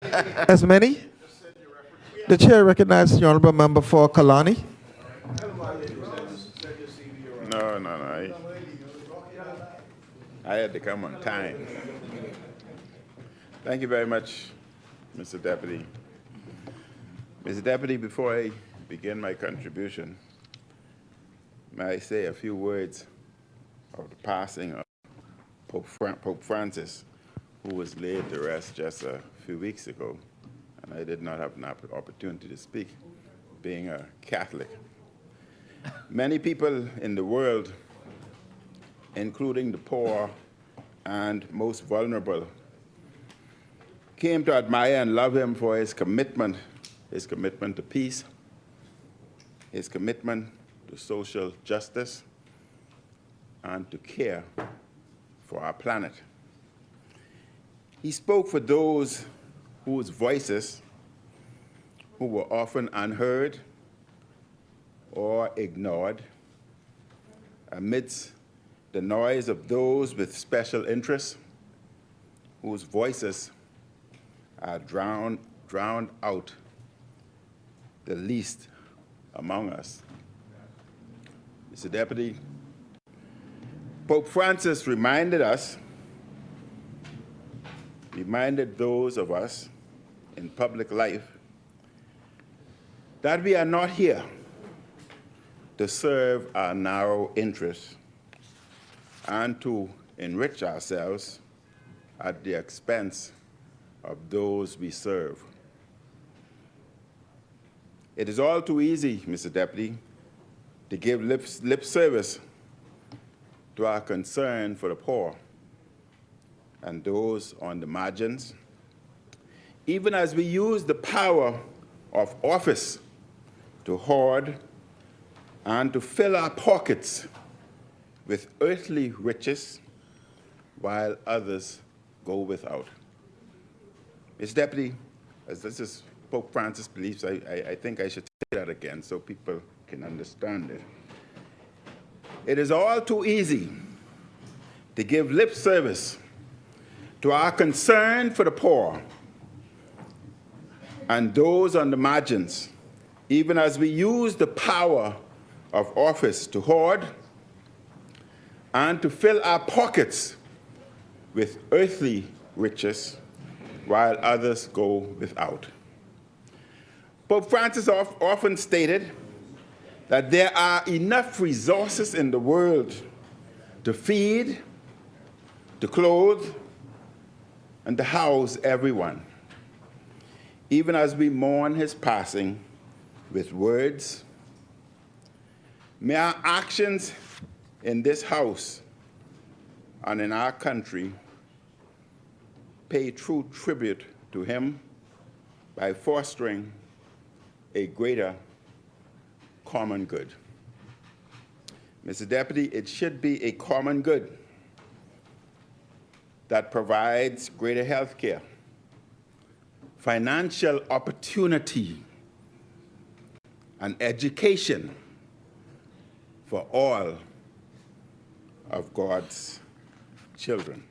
As many? The chair recognizes the honorable member for Kalani. No. I had to come on time. Thank you very much, Mr. Deputy. Mr. Deputy, before I begin my contribution, may I say a few words of the passing of Pope Francis, who was laid to rest just a few weeks ago, and I did not have an opportunity to speak, being a Catholic. Many people in the world, including the poor and most vulnerable, came to admire and love him for his commitment to peace, his commitment to social justice, and to care for our planet. He spoke for those whose voices who were often unheard or ignored amidst the noise of those with special interests whose voices are drowned out the least among us. Mr. Deputy, Pope Francis reminded those of us in public life that we are not here to serve our narrow interests and to enrich ourselves at the expense of those we serve. It is all too easy, Mr. Deputy, to give lip service to our concern for the poor and those on the margins, even as we use the power of office to hoard and to fill our pockets with earthly riches while others go without. Mr. Deputy, as this is Pope Francis' beliefs, I think I should say that again so people can understand it. It is all too easy to give lip service to our concern for the poor and those on the margins, even as we use the power of office to hoard and to fill our pockets with earthly riches while others go without. Pope Francis often stated that there are enough resources in the world to feed, to clothe, and to house everyone. Even as we mourn his passing with words, may our actions in this house and in our country pay true tribute to him by fostering a greater common good. Mr. Deputy, it should be a common good that provides greater health care, financial opportunity, and education for all of God's children.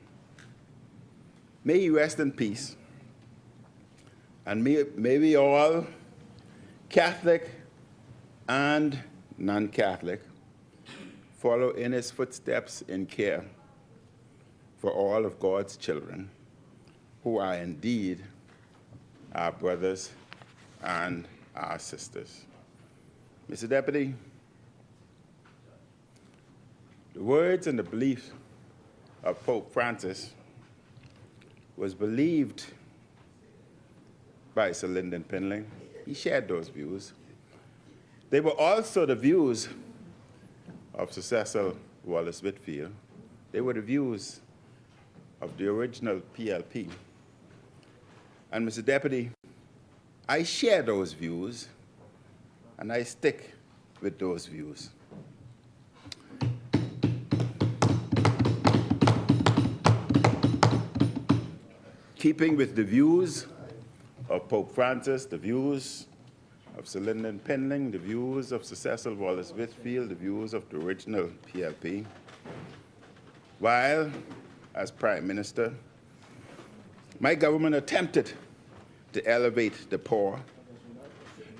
May he rest in peace, and may we all, Catholic and non-Catholic, follow in his footsteps in care for all of God's children, who are indeed our brothers and our sisters. Mr. Deputy, the words and the beliefs of Pope Francis was believed by Sir Lyndon Pinling. He shared those views. They were also the views of Sir Cecil Wallace Whitfield. They were the views of the original PLP. And Mr. Deputy, I share those views, and I stick with those views. Keeping with the views of Pope Francis, the views of Sir Lyndon Pinling, the views of Sir Cecil Wallace Whitfield, the views of the original PLP, while, as Prime Minister, my government attempted to elevate the poor.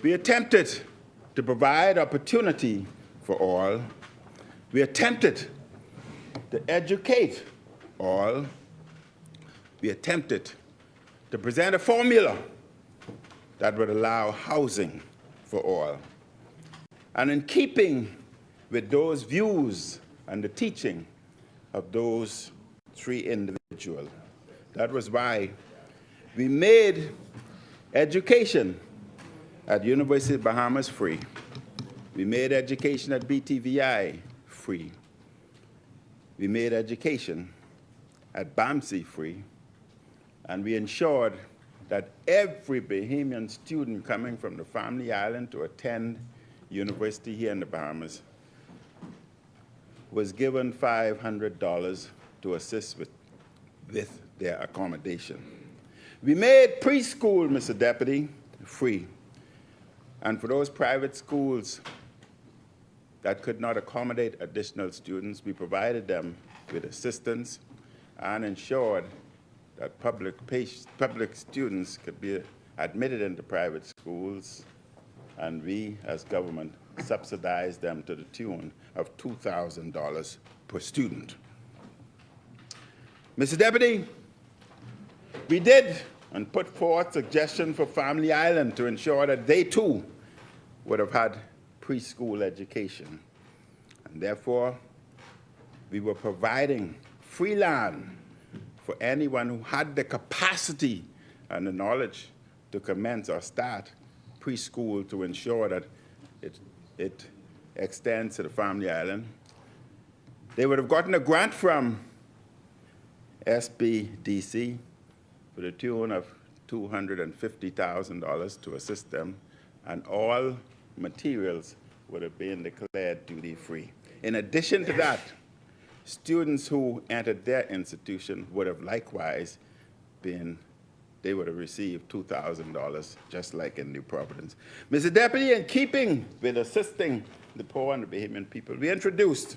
We attempted to provide opportunity for all. We attempted to educate all. We attempted to present a formula that would allow housing for all. And in keeping with those views and the teaching of those three individuals, that was why we made education at University of Bahamas free. We made education at BTVI free. We made education at BAMC free. And we ensured that every Bahamian student coming from the Family Island to attend university here in the Bahamas was given $500 to assist with their accommodation. We made preschool, Mr. Deputy, free. And for those private schools that could not accommodate additional students, we provided them with assistance and ensured that public students could be admitted into private schools, and we, as government, subsidized them to the tune of $2,000 per student. Mr. Deputy, we did and put forth suggestions for Family Island to ensure that they too would have had preschool education. And therefore, we were providing free land for anyone who had the capacity and the knowledge to commence or start preschool to ensure that it extends to the Family Island. They would have gotten a grant from SBDC for the tune of $250,000 to assist them, and all materials would have been declared duty-free. In addition to that, students who entered their institution would have likewise they would have received $2,000, just like in New Providence. Mr. Deputy, in keeping with assisting the poor and the Bahamian people, we introduced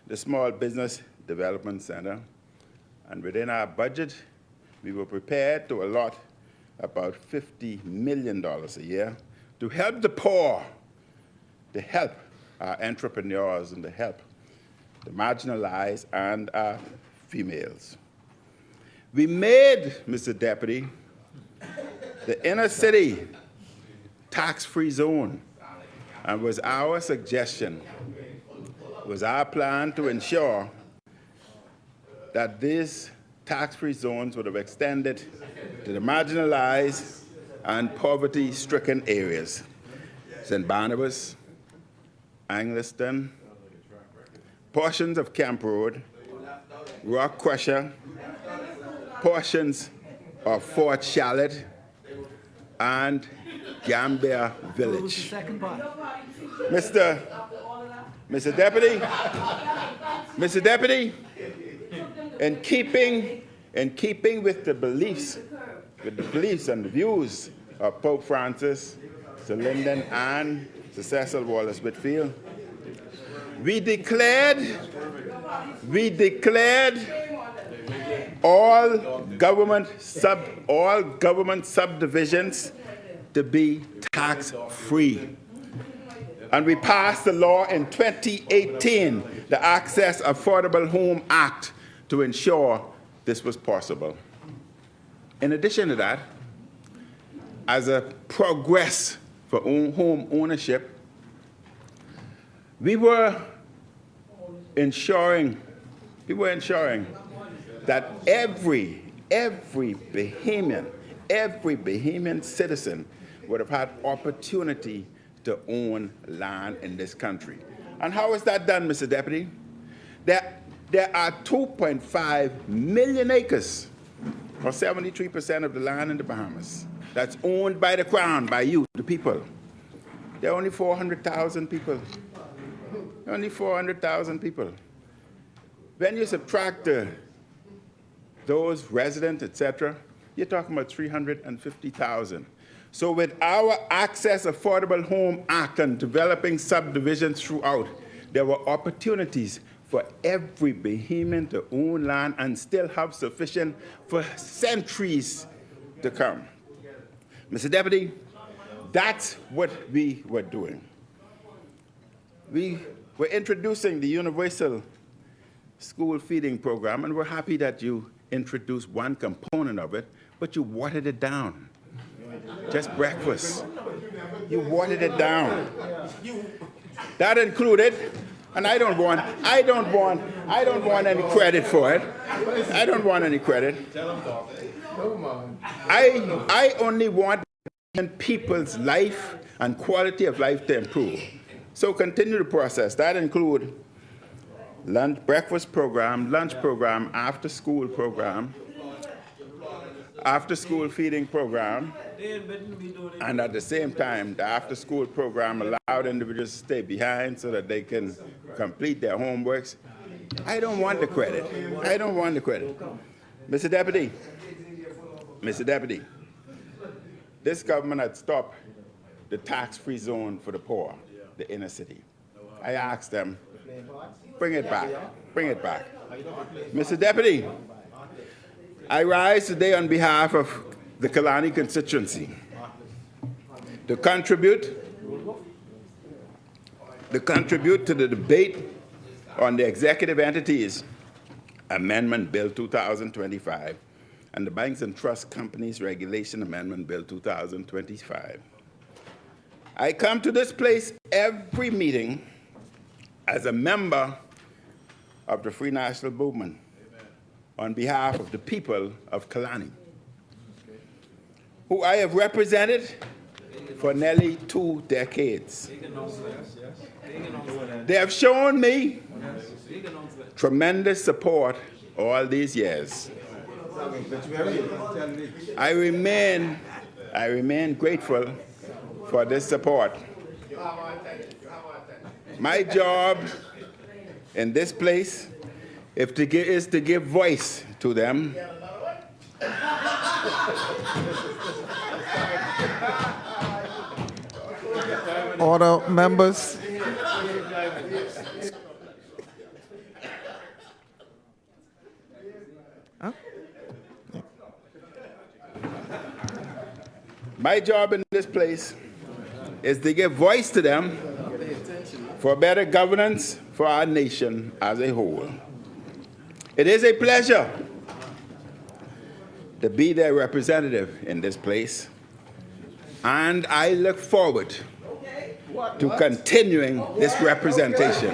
the Small Business Development Center, and within our budget, we were prepared to allot about $50 million a year to help the poor, to help our entrepreneurs, and to help the marginalized and our females. We made, Mr. Deputy, the inner city tax-free zone, and was our suggestion, was our plan to ensure that these tax-free zones would have extended to the marginalized and poverty-stricken areas. St. Barnabas, Angliston, portions of Camp Road, Rock Crusher, portions of Fort Charlotte, and Gambia Village. Mr. Deputy, in keeping with the beliefs and the views of Pope Francis, Sir Lyndon, and Sir Cecil Wallace Whitfield, we declared all government subdivisions to be tax-free. And we passed the law in 2018, the Access Affordable Home Act, to ensure this was possible. In addition to that, as a progress for home ownership, we were ensuring that every Bahamian citizen would have had opportunity to own land in this country. And how is that done, Mr. Deputy? There are 2.5 million acres, or 73% of the land in the Bahamas, that's owned by the Crown, by you, the people. There are only 400,000 people. Only 400,000 people. When you subtract those residents, etc., you're talking about 350,000. So with our Access Affordable Home Act and developing subdivisions throughout, there were opportunities for every Bahamian to own land and still have sufficient for centuries to come. Mr. Deputy, that's what we were doing. We were introducing the universal school feeding program, and we're happy that you introduced one component of it, but you watered it down. Just breakfast. You watered it down. That included, and I don't want any credit for it. I don't want any credit. I only want people's life and quality of life to improve. So continue the process. That include breakfast program, lunch program, after school feeding program, and at the same time, the after school program allowed individuals to stay behind so that they can complete their homeworks. I don't want the credit. I don't want the credit. Mr. Deputy, this government had stopped the tax-free zone for the poor, the inner city. I asked them, bring it back, bring it back. Mr. Deputy, I rise today on behalf of the Kalani constituency to contribute to the debate on the Executive Entities Amendment Bill 2025 and the Banks and Trust Companies Regulation Amendment Bill 2025. I come to this place every meeting as a member of the Free National Movement on behalf of the people of Kalani, who I have represented for nearly 2 decades. They have shown me tremendous support all these years. I remain grateful for this support. My job in this place is to give voice to them. Order, members. Huh? My job in this place is to give voice to them for better governance for our nation as a whole. It is a pleasure to be their representative in this place, and I look forward to continuing this representation.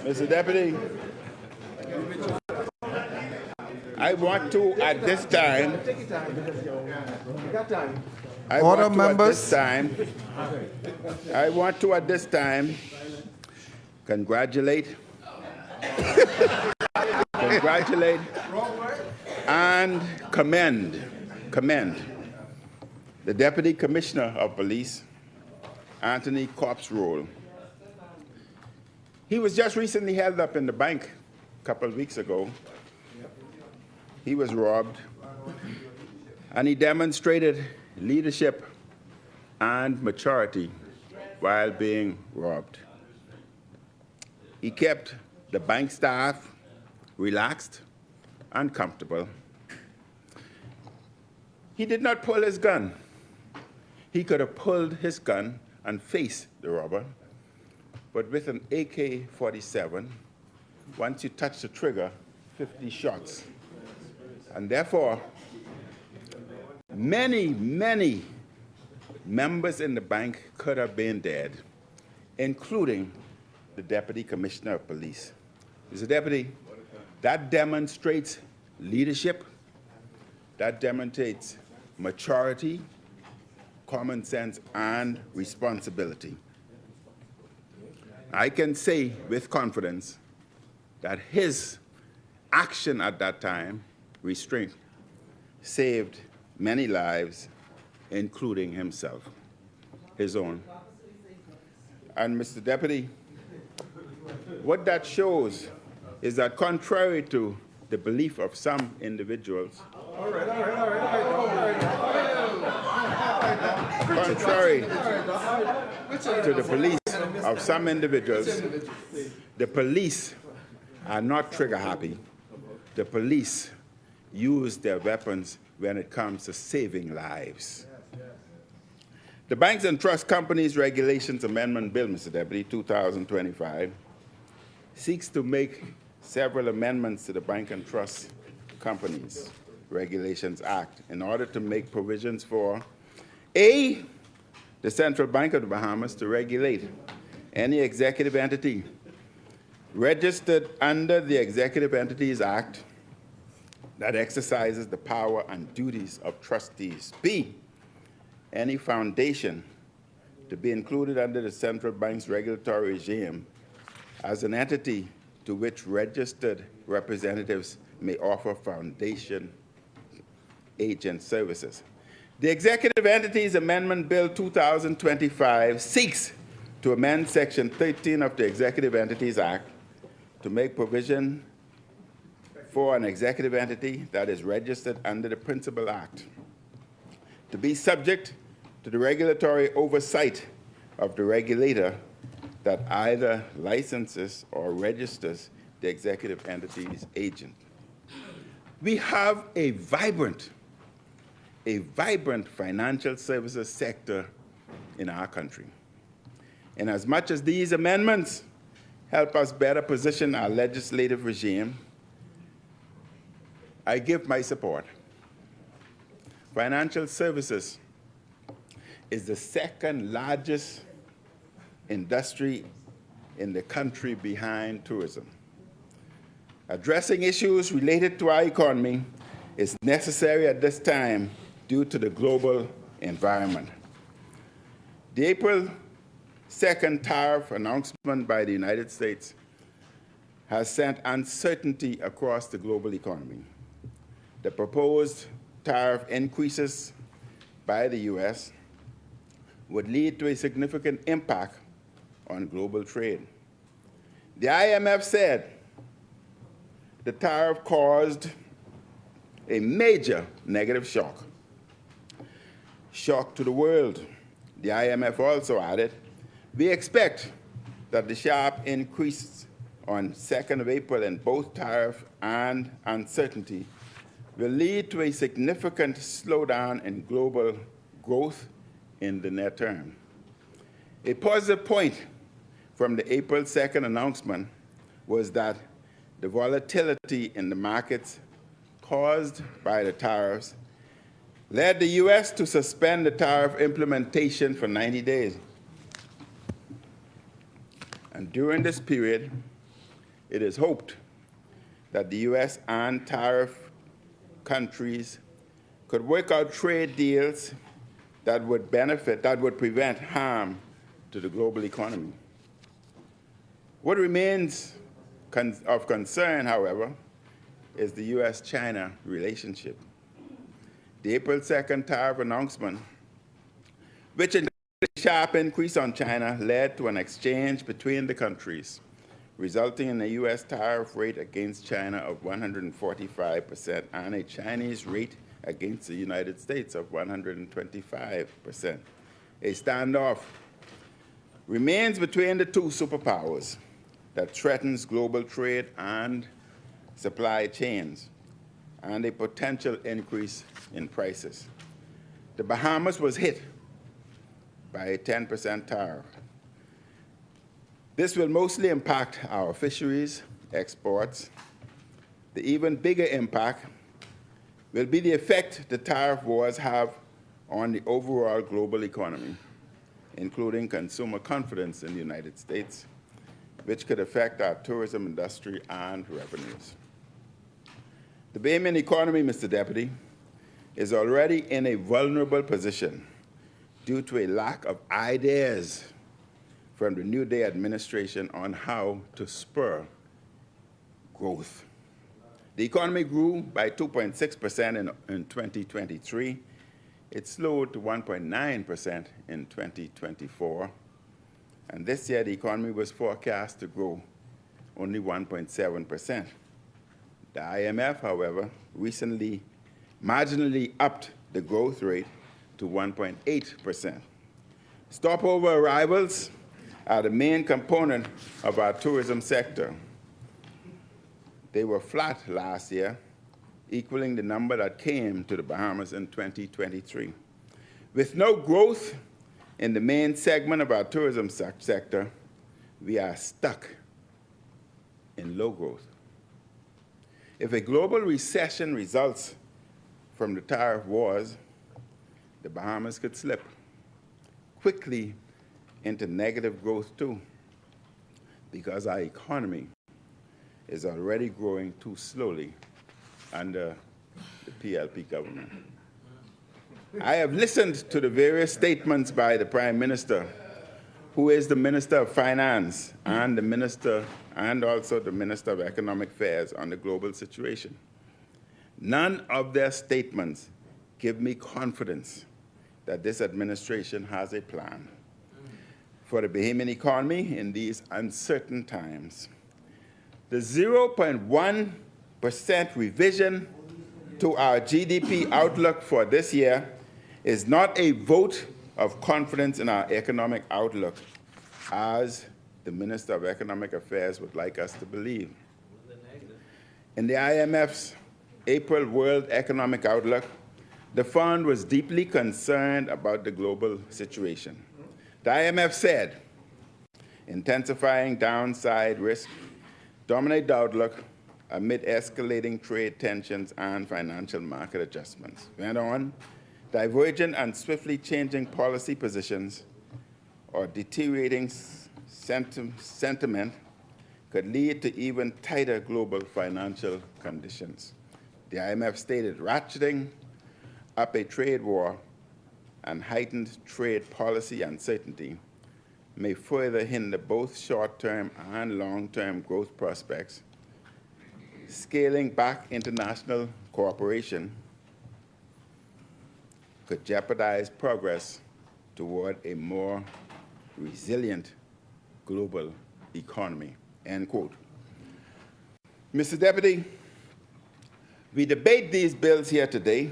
Mr. Deputy, I want to at this time congratulate and commend the Deputy Commissioner of Police, Anthony Corpsroll. He was just recently held up in the bank a couple of weeks ago. He was robbed, and he demonstrated leadership and maturity while being robbed. He kept the bank staff relaxed and comfortable. He did not pull his gun. He could have pulled his gun and faced the robber, but with an AK-47, once you touch the trigger, 50 shots. And therefore, many members in the bank could have been dead, including the Deputy Commissioner of Police. Mr. Deputy, that demonstrates leadership, that demonstrates maturity, common sense, and responsibility. I can say with confidence that his action at that time, restraint, saved many lives, including himself, his own. And Mr. Deputy, what that shows is that contrary to the belief of some individuals. Contrary to the belief of some individuals, the police are not trigger happy. The police use their weapons when it comes to saving lives. The Banks and Trust Companies Regulations Amendment Bill, Mr. Deputy, 2025, seeks to make several amendments to the Bank and Trust Companies Regulations Act in order to make provisions for A, the Central Bank of the Bahamas to regulate any executive entity registered under the Executive Entities Act that exercises the power and duties of trustees. B, any foundation to be included under the central bank's regulatory regime as an entity to which registered representatives may offer foundation agent services. The Executive Entities Amendment Bill 2025 seeks to amend Section 13 of the Executive Entities Act to make provision for an executive entity that is registered under the Principal Act to be subject to the regulatory oversight of the regulator that either licenses or registers the executive entity's agent. We have a vibrant financial services sector in our country. And as much as these amendments help us better position our legislative regime, I give my support. Financial services is the second largest industry in the country behind tourism. Addressing issues related to our economy is necessary at this time due to the global environment. The April 2nd tariff announcement by the United States has sent uncertainty across the global economy. The proposed tariff increases by the U.S. would lead to a significant impact on global trade. The IMF said the tariff caused a major negative shock to the world. The IMF also added, we expect that the sharp increase on 2nd of April in both tariff and uncertainty will lead to a significant slowdown in global growth in the near term. A positive point from the April 2nd announcement was that the volatility in the markets caused by the tariffs led the U.S. to suspend the tariff implementation for 90 days. And during this period, it is hoped that the U.S. and tariff countries could work out trade deals that would prevent harm to the global economy. What remains of concern, however, is the U.S.-China relationship. The April 2nd tariff announcement, which included a sharp increase on China, led to an exchange between the countries, resulting in a U.S. tariff rate against China of 145% and a Chinese rate against the United States of 125%. A standoff remains between the two superpowers that threatens global trade and supply chains, and a potential increase in prices. The Bahamas was hit by a 10% tariff. This will mostly impact our fisheries, exports. The even bigger impact will be the effect the tariff wars have on the overall global economy, including consumer confidence in the United States, which could affect our tourism industry and revenues. The Bahamian economy, Mr. Deputy, is already in a vulnerable position due to a lack of ideas from the New Day administration on how to spur growth. The economy grew by 2.6% in 2023. It slowed to 1.9% in 2024. And this year, the economy was forecast to grow only 1.7%. The IMF, however, recently marginally upped the growth rate to 1.8%. Stopover arrivals are the main component of our tourism sector. They were flat last year, equaling the number that came to the Bahamas in 2023. With no growth in the main segment of our tourism sector, we are stuck in low growth. If a global recession results from the tariff wars, the Bahamas could slip quickly into negative growth too, because our economy is already growing too slowly under the PLP government. I have listened to the various statements by the Prime Minister, who is the Minister of Finance and also the Minister of Economic Affairs on the global situation. None of their statements give me confidence that this administration has a plan for the Bahamian economy in these uncertain times. The 0.1% revision to our GDP outlook for this year is not a vote of confidence in our economic outlook, as the Minister of Economic Affairs would like us to believe. In the IMF's April World Economic Outlook, the fund was deeply concerned about the global situation. The IMF said, intensifying downside risk dominate the outlook amid escalating trade tensions and financial market adjustments. Went on, divergent and swiftly changing policy positions or deteriorating sentiment could lead to even tighter global financial conditions. The IMF stated ratcheting up a trade war and heightened trade policy uncertainty may further hinder both short-term and long-term growth prospects. Scaling back international cooperation could jeopardize progress toward a more resilient global economy, end quote. Mr. Deputy, we debate these bills here today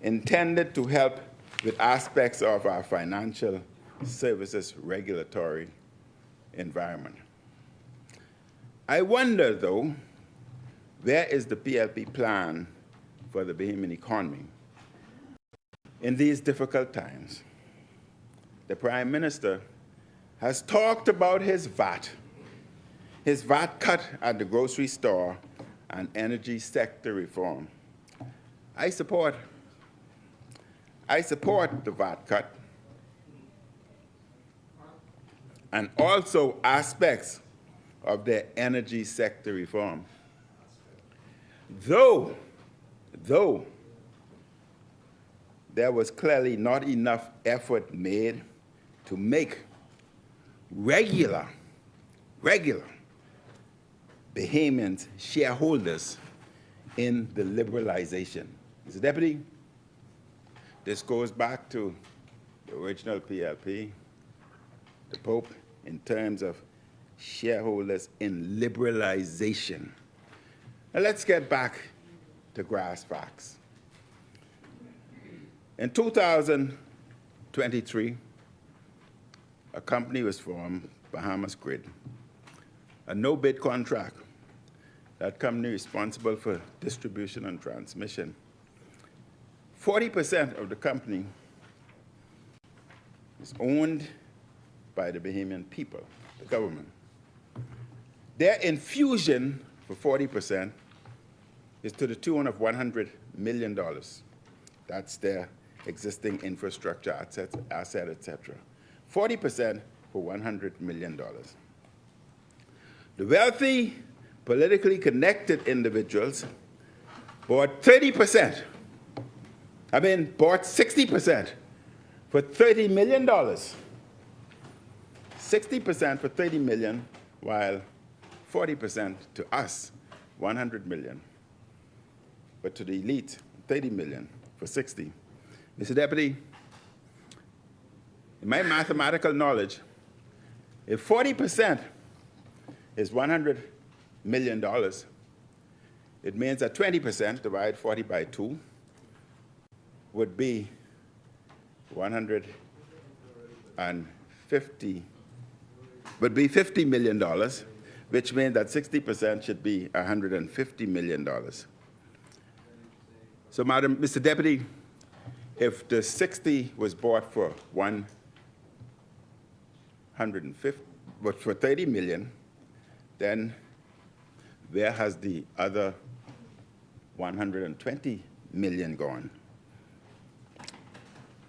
intended to help with aspects of our financial services regulatory environment. I wonder, though, where is the PLP plan for the Bahamian economy in these difficult times? The Prime Minister has talked about his VAT cut at the grocery store and energy sector reform. I support the VAT cut and also aspects of the energy sector reform. Though there was clearly not enough effort made to make regular Bahamians shareholders in the liberalization. Mr. Deputy, this goes back to the original PLP, the Pope, in terms of shareholders in liberalization. Now let's get back to grass facts. In 2023, a company was formed, Bahamas Grid, a no-bid contract. That company responsible for distribution and transmission. 40% of the company is owned by the Bahamian people, the government. Their infusion for 40% is to the tune of $100 million. That's their existing infrastructure, asset, etc. 40% for $100 million. The wealthy, politically connected individuals bought 60% for $30 million. 60% for $30 million, while 40% to us, $100 million. But to the elite, $30 million for 60. Mr. Deputy, in my mathematical knowledge, if 40% is $100 million, It means that 20% divide 40 by 2 would be 150, would be $50 million, which means that 60% should be $150 million. So, Mr. Deputy, if the 60 was bought for 150, but for 30 million, then where has the other 120 million gone?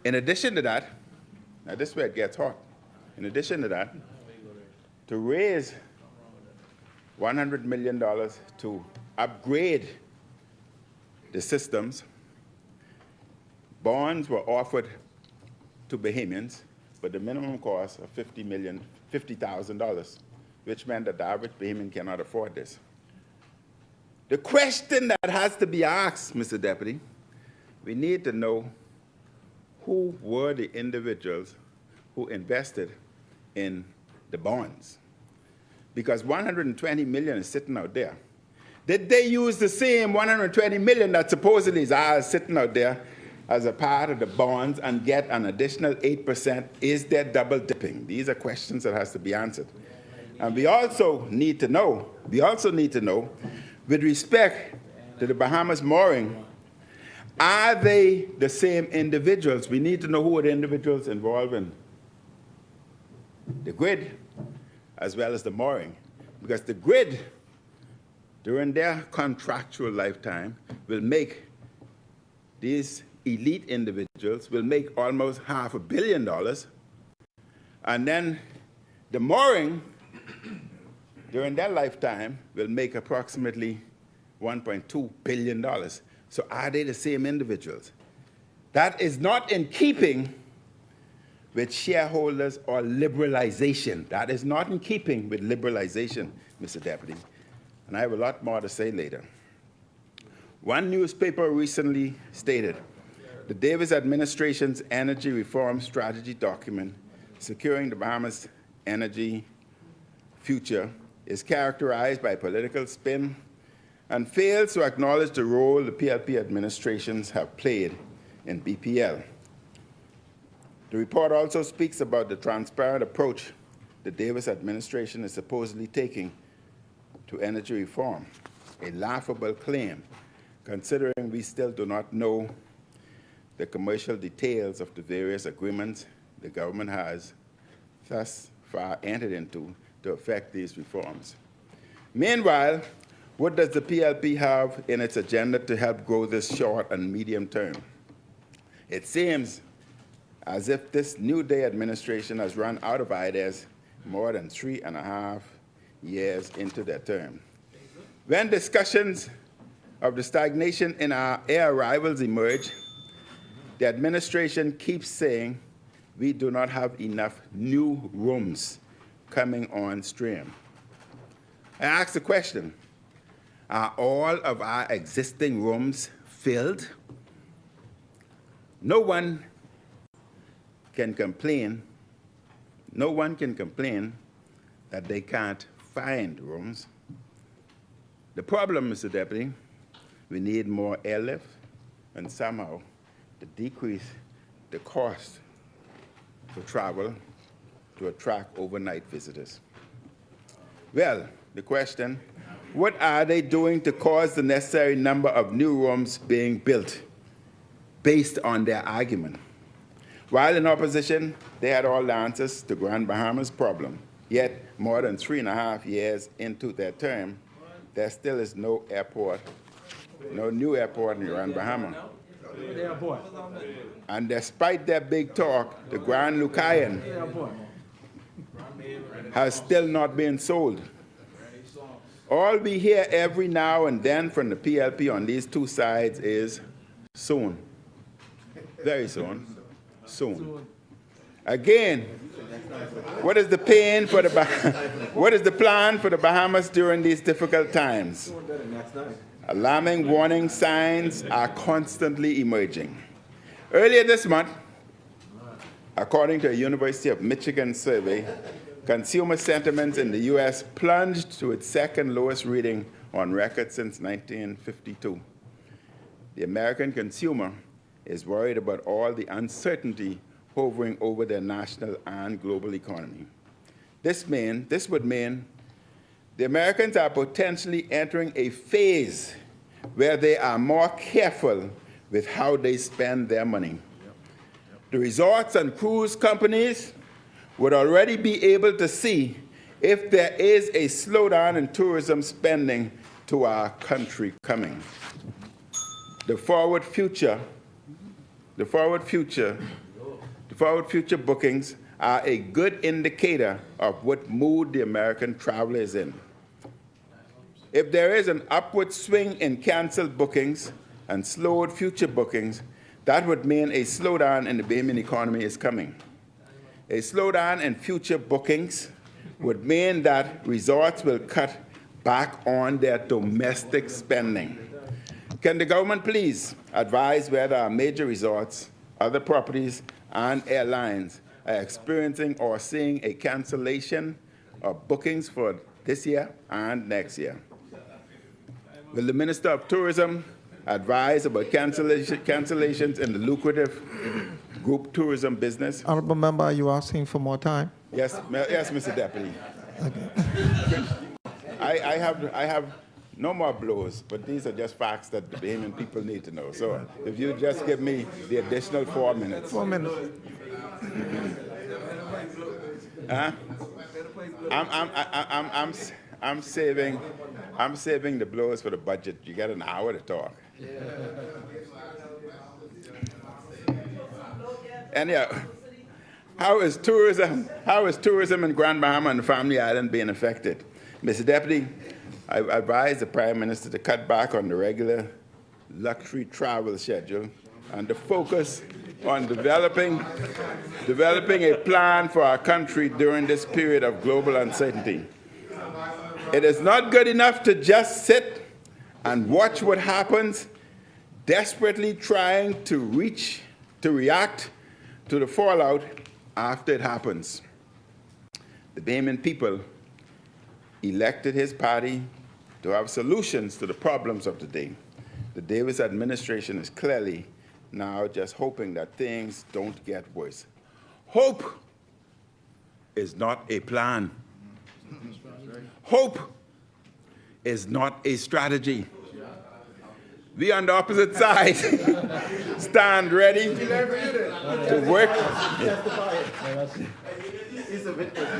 In addition to that, now this is where it gets hot. In addition to that, to raise $100 million to upgrade the systems, bonds were offered to Bahamians, but the minimum cost of $50,000, which meant that the average Bahamian cannot afford this. The question that has to be asked, Mr. Deputy, we need to know who were the individuals who invested in the bonds. Because 120 million is sitting out there. Did they use the same 120 million that supposedly is ours sitting out there as a part of the bonds and get an additional 8%? Is there double dipping? These are questions that has to be answered. And we also need to know, with respect to the Bahamas mooring, are they the same individuals? We need to know who are the individuals involved in the grid as well as the mooring. Because the grid, during their contractual lifetime, will make these elite individuals will make almost $500 million. And then the mooring, during their lifetime, will make approximately $1.2 billion. So are they the same individuals? That is not in keeping with shareholders or liberalization. That is not in keeping with liberalization, Mr. Deputy. And I have a lot more to say later. One newspaper recently stated, the Davis administration's energy reform strategy document, Securing the Bahamas' Energy Future, is characterized by political spin and fails to acknowledge the role the PLP administrations have played in BPL. The report also speaks about the transparent approach the Davis administration is supposedly taking to energy reform, a laughable claim, considering we still do not know the commercial details of the various agreements the government has thus far entered into to affect these reforms. Meanwhile, what does the PLP have in its agenda to help grow this short and medium term? It seems as if this New Day administration has run out of ideas more than 3.5 years into their term. When discussions of the stagnation in our air arrivals emerge, the administration keeps saying we do not have enough new rooms coming on stream. I ask the question, are all of our existing rooms filled? No one can complain that they can't find rooms. The problem, Mr. Deputy, we need more airlift and somehow to decrease the cost for travel to attract overnight visitors. Well, the question, what are they doing to cause the necessary number of new rooms being built based on their argument? While in opposition, they had all the answers to Grand Bahama's problem. Yet, more than 3.5 years into their term, there still is no airport, no new airport in Grand Bahama. And despite their big talk, the Grand Lucayan has still not been sold. All we hear every now and then from the PLP on these two sides is soon, very soon, soon. Again, what is the plan for the Bahamas during these difficult times? Alarming warning signs are constantly emerging. Earlier this month, according to a University of Michigan survey, consumer sentiments in the U.S. plunged to its second lowest reading on record since 1952. The American consumer is worried about all the uncertainty hovering over their national and global economy. This would mean the Americans are potentially entering a phase where they are more careful with how they spend their money. The resorts and cruise companies would already be able to see if there is a slowdown in tourism spending to our country coming. The forward future bookings are a good indicator of what mood the American traveler is in. If there is an upward swing in canceled bookings and slowed future bookings, that would mean a slowdown in the Bahamian economy is coming. A slowdown in future bookings would mean that resorts will cut back on their domestic spending. Can the government please advise whether our major resorts, other properties, and airlines are experiencing or seeing a cancellation of bookings for this year and next year? Will the Minister of Tourism advise about cancellations in the lucrative group tourism business? Honorable member, are you asking for more time? Yes, Mr. Deputy. Okay. I have no more blows, but these are just facts that the Bahamian people need to know. So if you just give me the additional 4 minutes. 4 minutes. I'm saving the blows for the budget. You got an hour to talk. Anyhow, how is tourism in Grand Bahama and Family Island being affected? Mr. Deputy, I advise the Prime Minister to cut back on the regular luxury travel schedule and to focus on developing a plan for our country during this period of global uncertainty. It is not good enough to just sit and watch what happens, desperately trying to react to the fallout after it happens. The Bahamian people elected his party to have solutions to the problems of the day. The Davis administration is clearly now just hoping that things don't get worse. Hope is not a plan. Hope is not a strategy. We on the opposite side stand ready to work.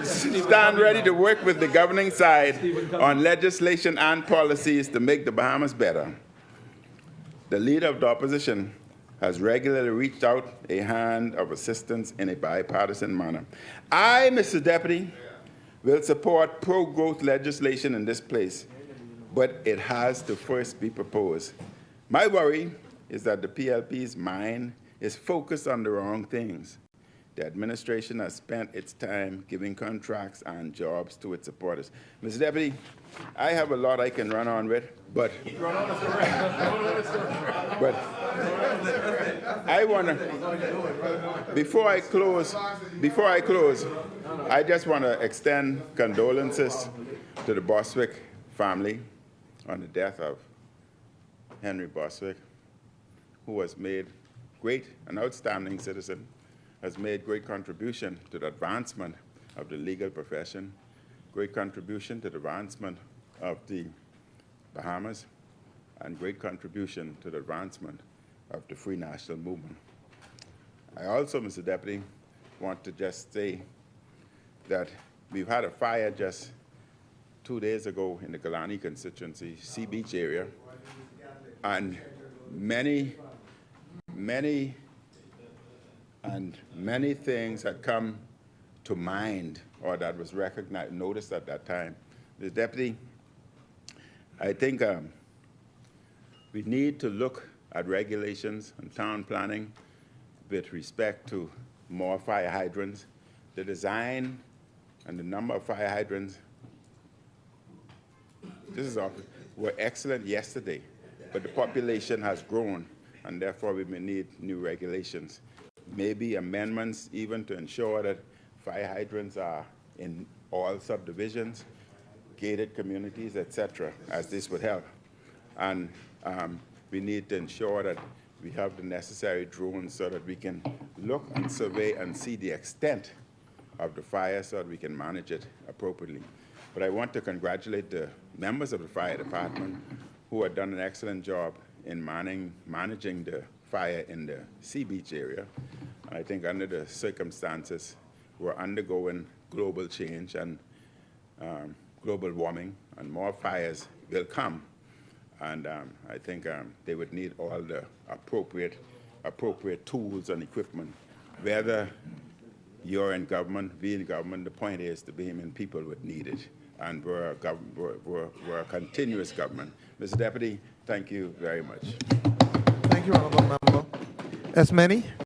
Stand ready to work with the governing side on legislation and policies to make the Bahamas better. The leader of the opposition has regularly reached out a hand of assistance in a bipartisan manner. I, Mr. Deputy, will support pro-growth legislation in this place, but it has to first be proposed. My worry is that the PLP's mind is focused on the wrong things. The administration has spent its time giving contracts and jobs to its supporters. Mr. Deputy, I have a lot I can run on with, but I want to, before I close, I just want to extend condolences to the Bostwick family on the death of Henry Bostwick, who has made an outstanding citizen, has made great contribution to the advancement of the legal profession, great contribution to the advancement of the Bahamas, and great contribution to the advancement of the Free National Movement. I also, Mr. Deputy, want to just say that we've had a fire just 2 days ago in the Galani constituency, Sea Beach area, and many things had come to mind or that was recognized, noticed at that time. The Deputy, I think we need to look at regulations and town planning with respect to more fire hydrants. The design and the number of fire hydrants, were excellent yesterday, but the population has grown, and therefore we may need new regulations. Maybe amendments even to ensure that fire hydrants are in all subdivisions. gated communities, etc., as this would help. And we need to ensure that we have the necessary drones so that we can look and survey and see the extent of the fire so that we can manage it appropriately. But I want to congratulate the members of the fire department who have done an excellent job in managing the fire in the Sea Beach area. And I think under the circumstances, we're undergoing global change and global warming, and more fires will come. And I think they would need all the appropriate tools and equipment. Whether you're in government, we in government, the point is the Bahamian people would need it. And we're a continuous government. Mr. Deputy, thank you very much. Thank you, Honorable Member. As many?